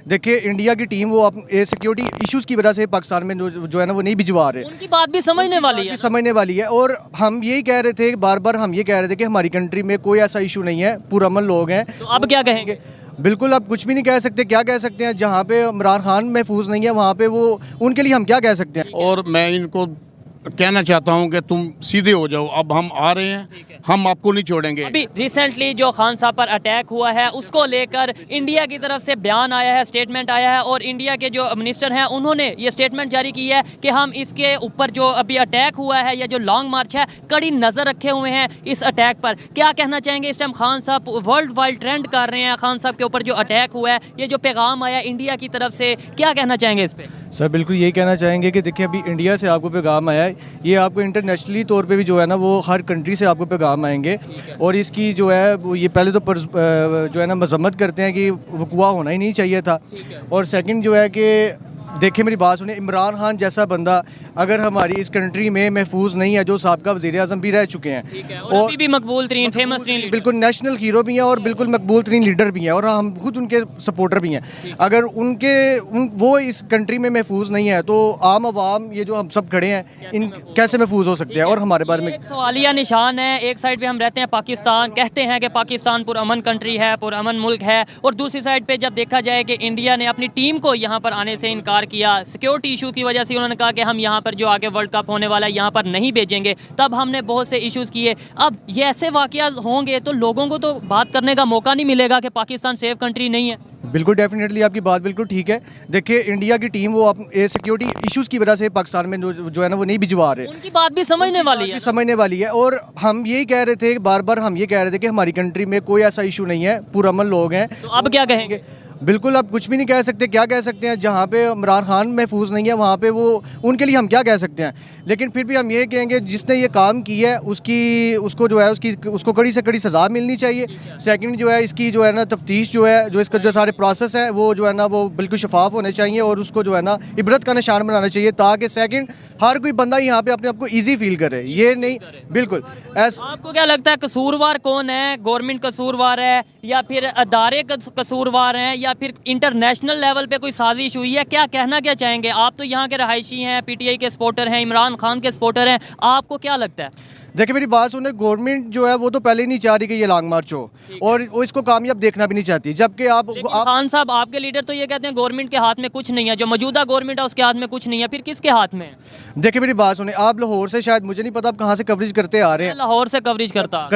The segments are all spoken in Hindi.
देखिए इंडिया की टीम वो सिक्योरिटी इश्यूज़ की वजह से पाकिस्तान में जो है ना वो नहीं भिजवा रहे। उनकी बात भी समझने वाली है। समझने वाली है। और हम यही कह रहे थे, बार बार हम ये कह रहे थे कि हमारी कंट्री में कोई ऐसा इशू नहीं है, पुरअमन लोग हैं। तो अब क्या कहेंगे? बिल्कुल अब कुछ भी नहीं कह सकते। क्या कह सकते हैं? जहाँ पे इमरान खान महफूज नहीं है वहाँ पे वो, उनके लिए हम क्या कह सकते हैं? और मैं इनको कहना चाहता हूं कि तुम सीधे हो जाओ, अब हम आ रहे हैं, हम आपको नहीं छोड़ेंगे। अभी रिसेंटली जो खान साहब पर अटैक हुआ है उसको लेकर इंडिया की तरफ से बयान आया है, स्टेटमेंट आया है, और इंडिया के जो मिनिस्टर हैं उन्होंने ये स्टेटमेंट जारी की है कि हम इसके ऊपर जो अभी अटैक हुआ है या जो लॉन्ग मार्च है, कड़ी नज़र रखे हुए हैं इस अटैक पर। क्या कहना चाहेंगे? इस टाइम खान साहब वर्ल्ड वाइड ट्रेंड कर रहे हैं, खान साहब के ऊपर जो अटैक हुआ है, ये जो पैगाम आया इंडिया की तरफ से, क्या कहना चाहेंगे इस पर? सर बिल्कुल यही कहना चाहेंगे कि देखिए अभी इंडिया से आपको पैगाम आया है, ये आपको इंटरनेशनली तौर पे भी जो है ना वो हर कंट्री से आपको पैगाम आएंगे। और इसकी जो है वो ये पहले तो जो है ना मजम्मत करते हैं कि वक़ुआ होना ही नहीं चाहिए था। और सेकंड जो है कि देखिए मेरी बात सुने, इमरान खान जैसा बंदा अगर हमारी इस कंट्री में महफूज नहीं है, जो साबका वज़ीर आज़म भी रह चुके हैं और अभी भी मकबूल तरीन फेमस तरीन, बिल्कुल नेशनल हीरो भी हैं और बिल्कुल मकबूल तरीन लीडर भी हैं, और हम खुद उनके सपोर्टर भी हैं। अगर वो इस कंट्री में महफूज नहीं है तो आम आवाम ये जो हम सब खड़े हैं इन कैसे महफूज हो सकते हैं? और हमारे बारे में एक सवालिया निशान है। एक साइड पे हम रहते हैं पाकिस्तान, कहते हैं कि पाकिस्तान पुरअमन कंट्री है, पुरअमन मुल्क है, और दूसरी साइड पे जब देखा जाए कि इंडिया ने अपनी टीम को यहाँ पर आने से इनकार किया, सिक्योरिटी इशू की वजह से उन्होंने कहा कि हम यहाँ पर जो आगे वर्ल्ड कप होने वाला है यहाँ पर नहीं भेजेंगे। तब हमने बहुत से इश्यूज़ किए। अब ये ऐसे वाक़यात होंगे तो लोगों को तो बात करने का मौका नहीं मिलेगा कि पाकिस्तान सेफ कंट्री नहीं है। बिल्कुल डेफिनेटली आपकी बात बिल्कुल ठीक है। देखिए इंडिया की टीम वो सिक्योरिटी इश्यूज़ की वजह से पाकिस्तान में जो है ना वो नहीं भिजवा रहे। उनकी बात भी समझने वाली है। समझने वाली है। और हम यही कह रहे थे, बार बार हम ये कह रहे थे कि हमारी कंट्री में कोई ऐसा इशू नहीं है, पुरअमन लोग हैं। तो अब क्या कहेंगे? बिल्कुल अब कुछ भी नहीं कह सकते। क्या कह सकते हैं? जहाँ पे इमरान खान महफूज नहीं है वहाँ पे वो, उनके लिए हम क्या कह सकते हैं? लेकिन फिर भी हम ये कहेंगे जिसने ये काम किया है उसको कड़ी से कड़ी सज़ा मिलनी चाहिए। सेकंड जो है इसकी जो है ना तफ्तीश जो है, जो इसका जो सारे प्रोसेस है वो जो है ना वो बिल्कुल शफाफ होने चाहिए, और उसको जो है ना इबरत का निशान बनाना चाहिए, ताकि सेकंड हर कोई बंदा यहाँ पे अपने आप को ईजी फील करे। ये नहीं बिल्कुल आपको क्या लगता है कसूरवार कौन है? गवर्नमेंट कसूरवार है या फिर अदारे कसूरवार हैं या फिर इंटरनेशनल लेवल पे कोई साजिश हुई है? क्या कहना क्या चाहेंगे? आप तो यहाँ के रहायशी हैं, पीटीआई के सपोर्टर हैं, इमरान खान के सपोर्टर हैं, आपको क्या लगता है? देखिए मेरी बात सुने, गवर्नमेंट जो है वो तो पहले ही नहीं चाह रही कि ये लॉन्ग मार्च हो, और वो इसको कामयाब देखना भी नहीं चाहती। जबकि आप खान साहब आपके लीडर तो ये कहते हैं गवर्नमेंट के हाथ में कुछ नहीं है, जो मौजूदा गवर्नमेंट है उसके हाथ में कुछ नहीं है, फिर किसके हाथ में है? देखिए मेरी बात सुने, आप लाहौर से, शायद मुझे नहीं पता आप कहाँ से कवरेज करते आ रहे हैं। लाहौर से कवरेज करता।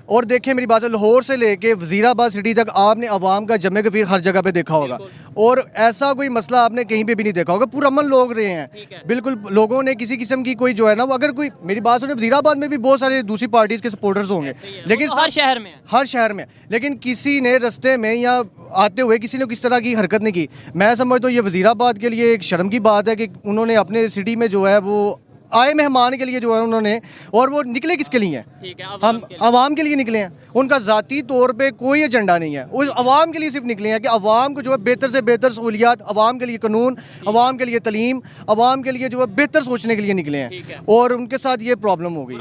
और देखिए मेरी बात है, लाहौर से लेके वजीराबाद सिटी तक आपने अवाम का जमे कफीर हर जगह पे देखा होगा, और ऐसा कोई मसला आपने कहीं पे भी नहीं देखा होगा। पुरअमन लोग रहे हैं बिल्कुल। लोगों ने किसी किस्म की कोई जो है ना वो, अगर कोई मेरी बात सुने, वजीराबाद में भी बहुत सारे दूसरी पार्टीज के सपोर्टर्स होंगे, लेकिन तो हर शहर में लेकिन किसी ने रस्ते में या आते हुए किसी ने किस तरह की हरकत नहीं की। मैं समझता हूँ ये वजीराबाद के लिए एक शर्म की बात है कि उन्होंने अपने सिटी में जो है वो आए मेहमान के लिए जो है उन्होंने, और वो निकले किसके लिए हैं? हम आवाम के लिए निकले हैं। उनका ज़ाती तौर पे कोई एजेंडा नहीं है, उस आवाम के लिए सिर्फ निकले हैं कि आवाम को जो है बेहतर से बेहतर सहूलियात, आवाम के लिए कानून, आवाम के लिए तलीम, आवाम के लिए जो है बेहतर सोचने के लिए निकले हैं, और उनके साथ ये प्रॉब्लम हो गई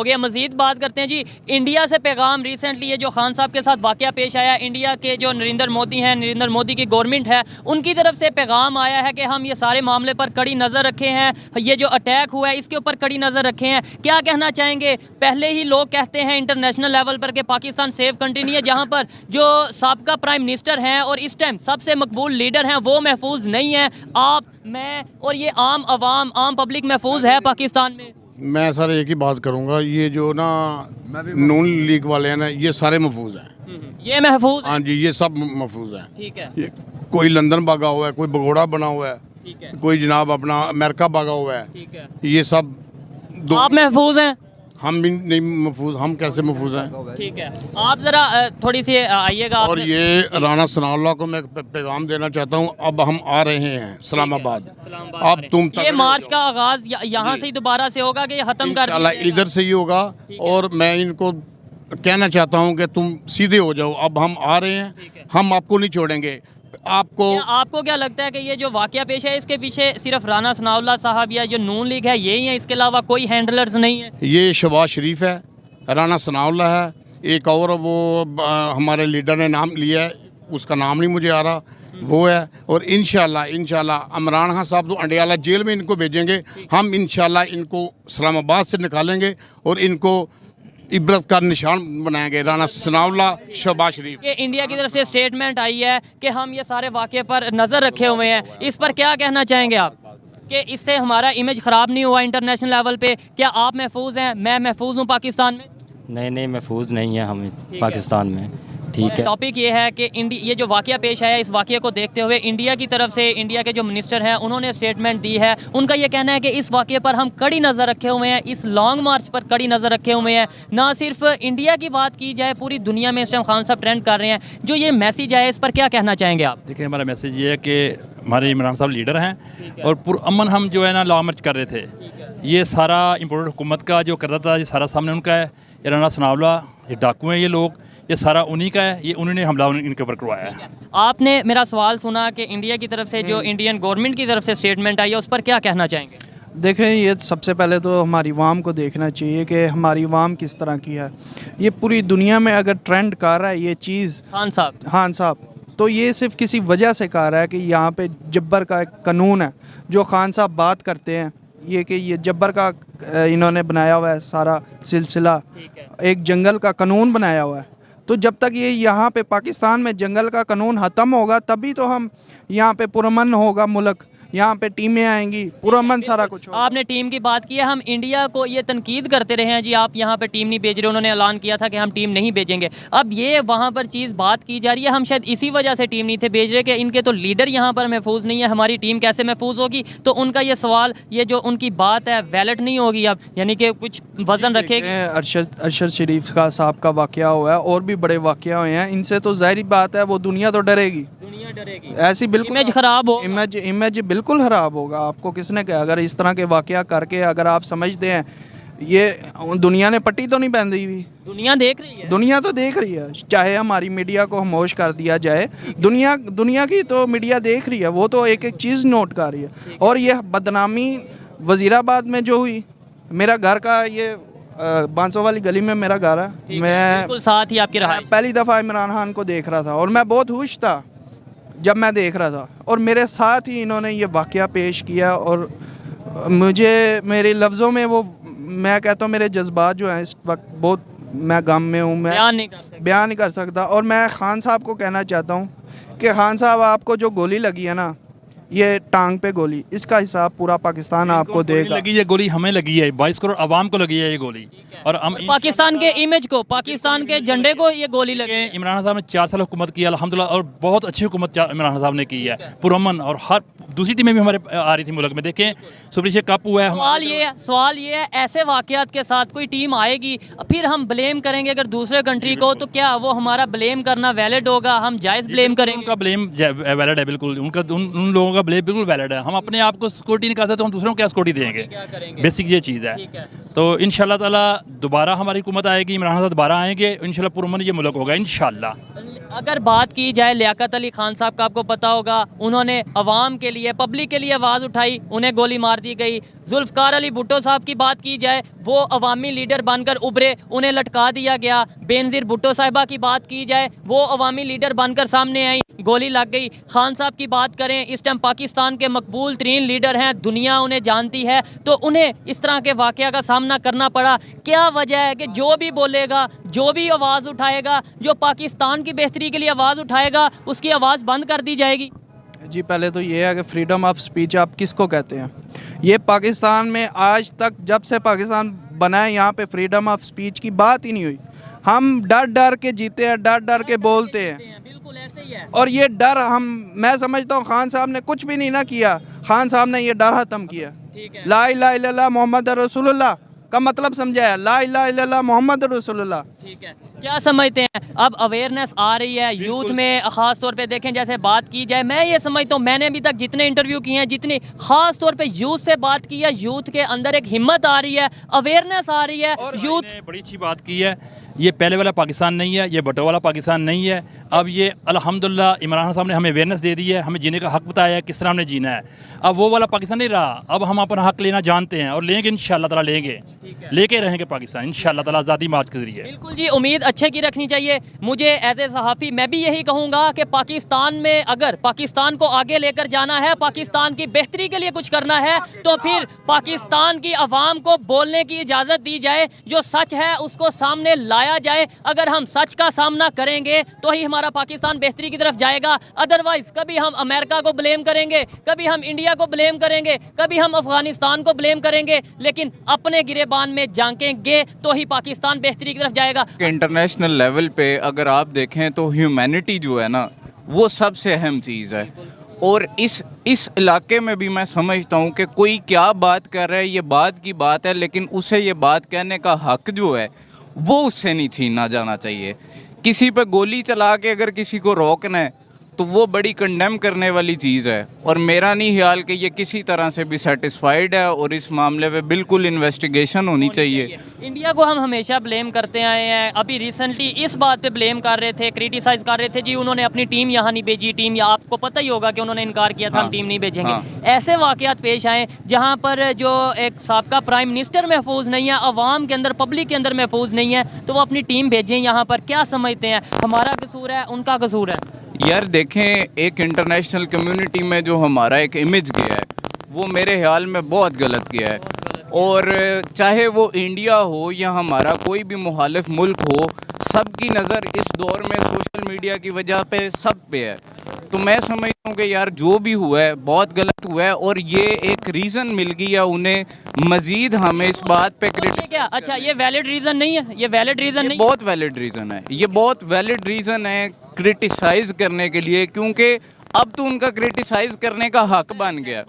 है। मज़ीद बात करते हैं जी इंडिया से पैगाम। रिसेंटली ये जो खान साहब के साथ वाक़या पेश आया, इंडिया के जो नरेंद्र मोदी हैं, नरेंद्र मोदी की गवर्नमेंट है, उनकी तरफ से पैगाम आया है कि हम ये सारे मामले पर कड़ी नज़र रखे हैं, ये जो अटैक हुआ है इसके ऊपर कड़ी नज़र रखे हैं। क्या कहना चाहेंगे? पहले ही लोग कहते हैं इंटरनेशनल लेवल पर कि पाकिस्तान सेफ कंट्री नहीं है, जहां पर जो साबका प्राइम मिनिस्टर हैं और इस टाइम सबसे मकबूल लीडर हैं वो महफूज नहीं है। आप, मैं और ये आम आवाम, आम पब्लिक महफूज है पाकिस्तान में? मैं सर एक ही बात करूँगा, ये जो ना नून लीग वाले हैं ना, ये सारे महफूज हैं। ये महफूज? हाँ जी, ये सब महफूज हैं। ठीक है। कोई लंदन भागा हुआ है, कोई भगोड़ा बना हुआ है, कोई जनाब अपना अमेरिका भागा हुआ है। ठीक है। ये सब आप महफूज हैं? हम भी नहीं महफूज, हम कैसे महफूज हैं? ठीक है, आप ज़रा थोड़ी सी आइएगा। और ये राना सनाउल्लाह को मैं पैगाम देना चाहता हूँ, अब हम आ रहे हैं इस्लामाबाद। अब तुम ये मार्च का आगाज यहाँ से ही दोबारा से होगा कि ये ख़त्म कर दिया? इधर से ही होगा। और मैं इनको कहना चाहता हूँ कि तुम सीधे हो जाओ, अब हम आ रहे हैं, हम आपको नहीं छोड़ेंगे। आपको क्या लगता है कि ये जो वाकया पेश है इसके पीछे सिर्फ राना सनाउल्लाह साहब या जो नून लीग है यही है, इसके अलावा कोई हैंडलर्स नहीं है? ये शहबाज शरीफ है, राना सनाउल्लाह है, एक और वो हमारे लीडर ने नाम लिया है, उसका नाम नहीं मुझे आ रहा, वो है। और इंशाल्लाह इमरान खान साहब तो अंडियाला जेल में इनको भेजेंगे, हम इंशाल्लाह इनको इस्लामाबाद से निकालेंगे और इनको इबरत का निशान बनाएंगे। राना सनाउल्लाह, शहबाज शरीफ। कि इंडिया की तरफ से स्टेटमेंट आई है कि हम ये सारे वाक़े पर नज़र रखे हुए हैं, इस पर क्या कहना चाहेंगे आप कि इससे हमारा इमेज ख़राब नहीं हुआ इंटरनेशनल लेवल पे? क्या आप महफूज हैं, मैं महफूज हूँ पाकिस्तान में? नहीं महफूज नहीं है हमें पाकिस्तान में, ठीक है। टॉपिक ये है कि ये जो वाक़या पेश आया, इस वाक़े को देखते हुए इंडिया की तरफ से इंडिया के जो मिनिस्टर हैं उन्होंने स्टेटमेंट दी है। उनका ये कहना है कि इस वाक़े पर हम कड़ी नज़र रखे हुए हैं, इस लॉन्ग मार्च पर कड़ी नज़र रखे हुए हैं। ना सिर्फ इंडिया की बात की जाए, पूरी दुनिया में इस टाइम खान साहब ट्रेंड कर रहे हैं। जो ये मैसेज आया, इस पर क्या कहना चाहेंगे आप? देखिए, हमारा मैसेज ये है कि हमारे इमरान साहब लीडर हैं और पुरअमन हम जो है ना लॉन्ग मार्च कर रहे थे। ये सारा इम्पोर्टेड हुकूमत का जो कर रहा था, ये सारा सामने उनका है। ये राना सनाउल्लाह, ये डाकू हैं, ये लोग, ये सारा उन्हीं का है। ये उन्होंने हमला इनके ऊपर करवाया है। आपने मेरा सवाल सुना कि इंडिया की तरफ से जो इंडियन गवर्नमेंट की तरफ से स्टेटमेंट आई है, उस पर क्या कहना चाहेंगे? देखें, ये सबसे पहले तो हमारी वाम को देखना चाहिए कि हमारी वाम किस तरह की है। ये पूरी दुनिया में अगर ट्रेंड कर रहा है ये चीज़ खान साहब, तो ये सिर्फ किसी वजह से कर रहा है कि यहाँ पे जब्बर का एक कानून है जो खान साहब बात करते हैं, ये कि ये जब्बर का इन्होंने बनाया हुआ है सारा सिलसिला, एक जंगल का कानून बनाया हुआ है। तो जब तक ये यहाँ पे पाकिस्तान में जंगल का कानून ख़त्म होगा तभी तो हम यहाँ पे पुरअमन होगा मुल्क, यहाँ पे टीमें आएंगी, पुरअमन सारा कुछ होगा। आपने टीम की बात की है, हम इंडिया को ये तनकीद करते रहे हैं जी, आप यहाँ पे टीम नहीं भेज रहे। उन्होंने ऐलान किया था कि हम टीम नहीं भेजेंगे। अब ये वहाँ पर चीज़ बात की जा रही है, हम शायद इसी वजह से टीम नहीं थे भेज रहे कि इनके तो लीडर यहाँ पर महफूज नहीं है, हमारी टीम कैसे महफूज होगी? तो उनका ये सवाल, ये जो उनकी बात है वैलिड नहीं होगी अब, यानी कि कुछ वजन रखेगी। अरशद शरीफ का साहब का वाक़या हुआ है और भी बड़े वाक़या हुए हैं, इनसे तो ज़ाहिर बात है वो दुनिया तो डरेगी, ऐसी बिल्कुल इमेज खराब हो, इमेज बिल्कुल ख़राब होगा। आपको किसने कहा? अगर इस तरह के वाक़या करके अगर आप समझते हैं, ये दुनिया ने पट्टी तो नहीं बांधी हुई, दुनिया देख रही है, दुनिया तो देख रही है। चाहे हमारी मीडिया को खामोश कर दिया जाए, दुनिया की तो मीडिया देख रही है, वो तो एक एक चीज़ नोट कर रही है। और ये बदनामी वज़ीराबाद में जो हुई, मेरा घर का ये 500 वाली गली में मेरा घर है, मैं बिल्कुल साथ ही आपकी रहायश। पहली दफ़ा इमरान खान को देख रहा था और मैं बहुत खुश था जब मैं देख रहा था, और मेरे साथ ही इन्होंने ये वाक़या पेश किया। और मुझे मेरे लफ्ज़ों में वो, मैं कहता हूँ मेरे जज्बात जो हैं इस वक्त बहुत, मैं गम में हूँ, मैं बयान नहीं कर सकता। और मैं खान साहब को कहना चाहता हूँ कि खान साहब, आपको जो गोली लगी है ना, ये टांग पे गोली, इसका हिसाब पूरा पाकिस्तान आपको देगा। लगी ये गोली हमें लगी है, 22 करोड़ आवाम को लगी है ये गोली, और हम पाकिस्तान के इमेज को, पाकिस्तान के झंडे को ये गोली लगी। इमरान साहब ने 4 साल हुकूमत की अल्हम्दुलिल्लाह, और बहुत अच्छी हुकूमत इमरान साहब ने की है, पुरअमन। और हर दूसरी टीमें भी हमारे आ रही थी मुल्क में, देखें सुपर एशिया कप हुआ है। सवाल ये है, ऐसे वाक़यात के साथ कोई टीम आएगी, फिर हम ब्लेम करेंगे अगर दूसरे कंट्री को, तो क्या वो हमारा ब्लेम करना वैलिड होगा? हम जायज़ ब्लेम करेंगे? उनका ब्लेम वैलिड है, बिल्कुल उनका, उन लोगों का ब्लेम बिल्कुल वैलिड है। हम अपने आप को सिक्योरिटी नहीं कर सकते तो हम दूसरों को क्या सिक्योरिटी देंगे? बेसिक ये चीज़ है। तो इंशाल्लाह ताला दोबारा हमारी हुकूमत आएगी, इमरान खान दोबारा आएंगे, इंशाल्लाह पुरअमन ये मुल्क होगा इंशाल्लाह। अगर बात की जाए लियाकत अली खान साहब का, आपको पता होगा उन्होंने अवाम के लिए, पब्लिक के लिए आवाज़ उठाई, उन्हें गोली मार दी गई। जुल्फ़कार अली भुट्टो साहब की बात की जाए, वो अवामी लीडर बनकर उभरे, उन्हें लटका दिया गया। बेनज़ीर भुट्टो साहिबा की बात की जाए, वो अवामी लीडर बनकर सामने आई, गोली लग गई। खान साहब की बात करें, इस टाइम पाकिस्तान के मकबूल तरीन लीडर हैं, दुनिया उन्हें जानती है, तो उन्हें इस तरह के वाक़या का सामना करना पड़ा। क्या वजह है कि जो भी बोलेगा, जो भी आवाज़ उठाएगा, जो पाकिस्तान की बेहतरी के लिए आवाज़ उठाएगा, उसकी आवाज़ बंद कर दी जाएगी? जी, पहले तो ये है कि फ्रीडम ऑफ स्पीच आप किसको कहते हैं? ये पाकिस्तान में आज तक, जब से पाकिस्तान बना है, यहाँ पे फ्रीडम ऑफ स्पीच की बात ही नहीं हुई। हम डर डर के जीते हैं, डर डर के बोलते हैं, बिल्कुल ऐसे ही है। और ये डर मैं समझता हूँ खान साहब ने कुछ भी नहीं ना किया, खान साहब ने ये डर ख़त्म किया। ला इलाहा इल्लल्लाह मोहम्मद रसूलुल्लाह का मतलब समझाया, ला इलाहा इल्लल्लाह मोहम्मद रसूलुल्लाह। ठीक है, क्या समझते हैं अब अवेयरनेस आ रही है यूथ में? ख़ास तौर पे देखें, जैसे बात की जाए, मैं ये समझता हूँ, मैंने अभी तक जितने इंटरव्यू किए हैं, जितनी ख़ास तौर पे यूथ से बात की है, यूथ के अंदर एक हिम्मत आ रही है, अवेयरनेस आ रही है। यूथ बड़ी अच्छी बात की है, ये पहले वाला पाकिस्तान नहीं है, ये भुट्टो वाला पाकिस्तान नहीं है। अब ये अल्हम्दुलिल्लाह इमरान खान साहब ने हमें अवेयरनेस दे दी है, हमें जीने का हक बताया है, किस तरह हमने जीना है। अब वो वाला पाकिस्तान नहीं रहा, अब हम अपना हक लेना जानते हैं और लेंगे इंशाअल्लाह ताला, लेंगे, लेके रहेंगे पाकिस्तान इंशाअल्लाह ताला आज़ादी मार्च के जरिए। बिल्कुल बिल्कुल जी, उम्मीद अच्छे की रखनी चाहिए। मुझे एज ए सहाफ़ी मैं भी यही कहूँगा कि पाकिस्तान में अगर पाकिस्तान को आगे लेकर जाना है, पाकिस्तान की बेहतरी के लिए कुछ करना है, तो फिर पाकिस्तान की आवाम को बोलने की इजाज़त दी जाए, जो सच है उसको सामने लाया जाए। अगर हम सच का सामना करेंगे तो ही हमारा पाकिस्तान बेहतरी की तरफ जाएगा। अदरवाइज़ कभी हम अमेरिका को ब्लेम करेंगे, कभी हम इंडिया को ब्लेम करेंगे, कभी हम अफगानिस्तान को ब्लेम करेंगे, लेकिन अपने गिरेबान में झांकेंगे तो ही पाकिस्तान बेहतरी की तरफ जाएगा। इंटरनेशनल लेवल पे अगर आप देखें तो ह्यूमैनिटी जो है ना, वो सबसे अहम चीज़ है। और इस इलाके में भी मैं समझता हूँ कि कोई क्या बात कर रहा है, ये बात की बात है, लेकिन उसे ये बात कहने का हक जो है वो उससे नहीं छीना जाना चाहिए। किसी पे गोली चला के अगर किसी को रोकना है तो वो बड़ी कंडेम करने वाली चीज़ है। और मेरा नहीं ख्याल कि ये किसी तरह से भी सेटिस्फाइड है, और इस मामले पे बिल्कुल इन्वेस्टिगेशन होनी चाहिए। इंडिया को हम हमेशा ब्लेम करते आए हैं। अभी रिसेंटली इस बात पे ब्लेम कर रहे थे, क्रिटिसाइज कर रहे थे जी उन्होंने अपनी टीम यहाँ नहीं भेजी। टीम या आपको पता ही होगा कि उन्होंने इनकार किया था, हम टीम नहीं भेजेंगे। ऐसे वाक़यात पेश आए जहाँ पर जो एक साबका प्राइम मिनिस्टर महफूज नहीं है, अवाम के अंदर, पब्लिक के अंदर महफूज नहीं है, तो वो अपनी टीम भेजें यहाँ पर। क्या समझते हैं, हमारा कसूर है, उनका कसूर है? यार देखें, एक इंटरनेशनल कम्युनिटी में जो हमारा एक इमेज गया है वो मेरे ख्याल में बहुत गलत गया है। और चाहे वो इंडिया हो या हमारा कोई भी मुखालिफ मुल्क हो, सबकी नज़र इस दौर में सोशल मीडिया की वजह पे सब पे है। तो मैं समझता हूँ कि यार जो भी हुआ है बहुत गलत हुआ है, और ये एक रीज़न मिल गया उन्हें मज़ीद हमें इस बात पे क्या? अच्छा, ये वैलिड रीज़न नहीं है? ये वैलिड रीज़न नहीं, बहुत वैलिड रीज़न है, ये बहुत वैलिड रीज़न है क्रिटिसाइज़ करने के लिए, क्योंकि अब तो उनका क्रिटिसाइज़ करने का हक बन गया,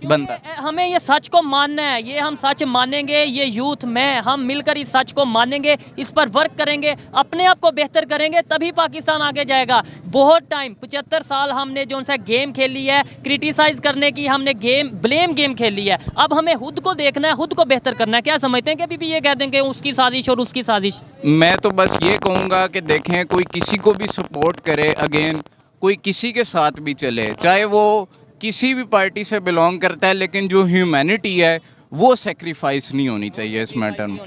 बनता है। हमें ये सच को मानना है, ये हम सच मानेंगे, ये यूथ में हम मिलकर इस सच को मानेंगे, इस पर वर्क करेंगे, अपने आप को बेहतर करेंगे, तभी पाकिस्तान आगे जाएगा। बहुत टाइम 75 साल हमने जो सा गेम खेली है, क्रिटिसाइज करने की हमने ब्लेम गेम खेली है। अब हमें खुद को देखना है, खुद को बेहतर करना है। क्या समझते हैं कि अभी भी ये कह देंगे उसकी साजिश और उसकी साजिश? मैं तो बस ये कहूँगा कि देखें, कोई किसी को भी सपोर्ट करे, अगेन कोई किसी के साथ भी चले, चाहे वो किसी भी पार्टी से बिलोंग करता है, लेकिन जो ह्यूमैनिटी है वो सेक्रीफाइस नहीं होनी चाहिए इस मैटर में।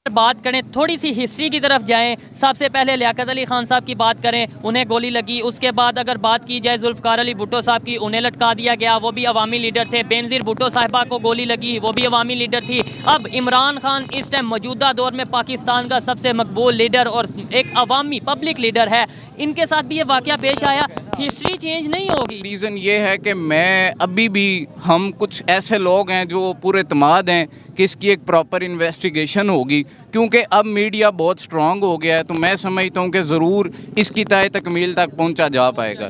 बात करें, थोड़ी सी हिस्ट्री की तरफ जाएं। सबसे पहले लियाकत अली खान साहब की बात करें, उन्हें गोली लगी। उसके बाद अगर बात की जाए जुल्फ़िकार अली भुट्टो साहब की, उन्हें लटका दिया गया, वो भी अवामी लीडर थे। बेनज़ीर भुट्टो साहिबा को गोली लगी, वो भी अवामी लीडर थी। अब इमरान खान इस टाइम मौजूदा दौर में पाकिस्तान का सबसे मकबूल लीडर और एक अवामी पब्लिक लीडर है। इनके साथ भी ये वाक़या पेश आया। हिस्ट्री चेंज नहीं होगी। रीज़न ये है कि मैं अभी भी, हम कुछ ऐसे लोग हैं जो पूरे तमाद हैं कि इसकी एक प्रॉपर इन्वेस्टिगेशन होगी, क्योंकि अब मीडिया बहुत स्ट्रॉन्ग हो गया है। तो मैं समझता हूँ कि ज़रूर इसकी तय तकमील तक पहुँचा जा पाएगा।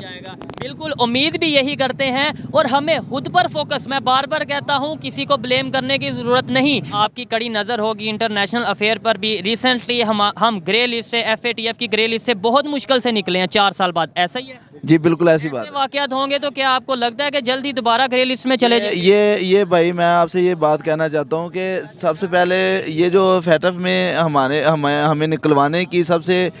बिल्कुल, उम्मीद भी यही करते हैं। और हमें खुद पर फोकस, मैं बार बार कहता हूँ, किसी को ब्लेम करने की ज़रूरत नहीं। आपकी कड़ी नज़र होगी इंटरनेशनल अफेयर पर भी। रिसेंटली हम ग्रे लिस्ट से, FATF की ग्रे लिस्ट से बहुत मुश्किल से निकले हैं 4 साल बाद। ऐसा ही है जी, बिल्कुल ऐसी बात है। वाक़यात होंगे तो क्या आपको लगता है कि जल्दी दोबारा ग्रे लिस्ट में चले जाए? ये भाई, मैं आपसे ये बात कहना चाहता हूँ कि सबसे पहले ये जो FATF में हमें निकलवाने की सबसे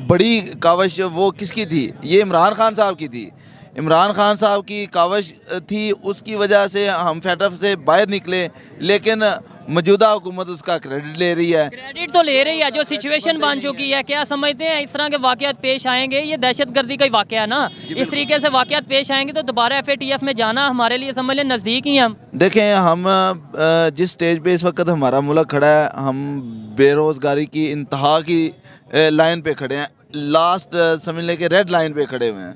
बड़ी कावश वो किसकी थी? ये इमरान खान साहब की थी। इमरान खान साहब की कावश थी, उसकी वजह से हम FATF से बाहर निकले। लेकिन मौजूदा हुकूमत उसका क्रेडिट ले रही है। क्रेडिट तो ले रही है, जो सिचुएशन बन चुकी है। क्या समझते हैं इस तरह के वाक़यात पेश आएंगे? ये दहशतगर्दी का ही वाक़या है ना। इस तरीके से वाक़यात पेश आएंगे तो दोबारा FATF में जाना हमारे लिए समझ लें नज़दीक ही हम। देखें, हम जिस स्टेज पे इस वक्त हमारा मुल्क खड़ा है, हम बेरोज़गारी की इंतहा की लाइन पे खड़े हैं, लास्ट समझ लें कि रेड लाइन पे खड़े हुए हैं।